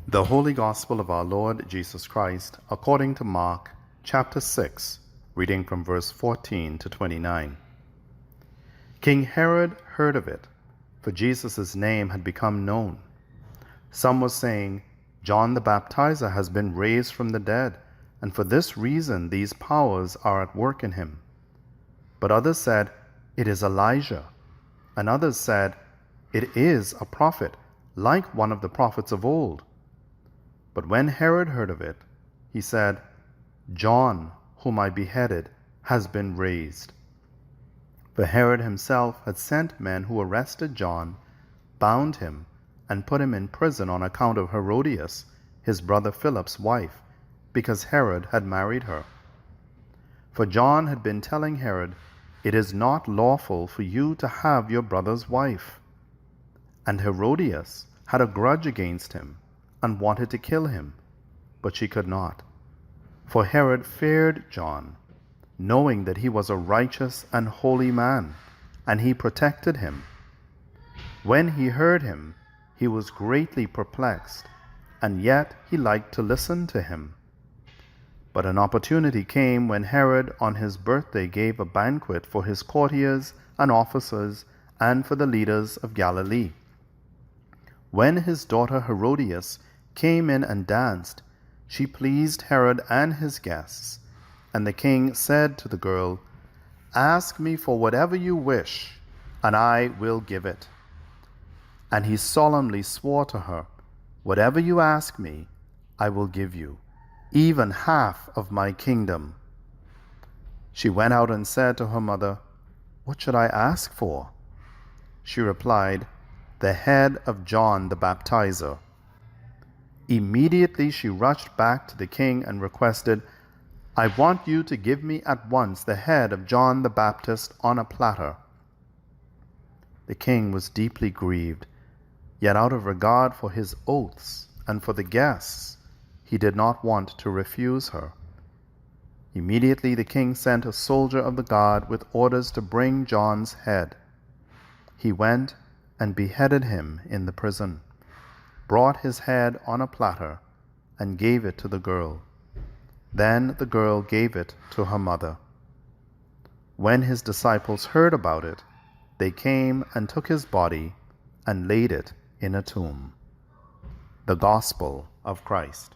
The Holy Gospel of our Lord Jesus Christ, according to Mark, chapter 6, reading from verse 14 to 29. King Herod heard of it, for Jesus' name had become known. Some were saying, "John the Baptizer has been raised from the dead, and for this reason these powers are at work in him." But others said, "It is Elijah." And others said, "It is a prophet, like one of the prophets of old." But when Herod heard of it, he said, "John, whom I beheaded, has been raised." For Herod himself had sent men who arrested John, bound him, and put him in prison on account of Herodias, his brother Philip's wife, because Herod had married her. For John had been telling Herod, "It is not lawful for you to have your brother's wife." And Herodias had a grudge against him, and wanted to kill him, but she could not. For Herod feared John, knowing that he was a righteous and holy man, and he protected him. When he heard him, he was greatly perplexed, and yet he liked to listen to him. But an opportunity came when Herod on his birthday gave a banquet for his courtiers and officers and for the leaders of Galilee. When his daughter Herodias came in and danced, she pleased Herod and his guests. And the king said to the girl, "Ask me for whatever you wish, and I will give it." And he solemnly swore to her, "Whatever you ask me, I will give you, even half of my kingdom." She went out and said to her mother, "What should I ask for?" She replied, "The head of John the Baptizer." Immediately she rushed back to the king and requested, "I want you to give me at once the head of John the Baptist on a platter." The king was deeply grieved, yet out of regard for his oaths and for the guests, he did not want to refuse her. Immediately the king sent a soldier of the guard with orders to bring John's head. He went and beheaded him in the prison, brought his head on a platter, and gave it to the girl. Then the girl gave it to her mother. When his disciples heard about it, they came and took his body and laid it in a tomb. The Gospel of Christ.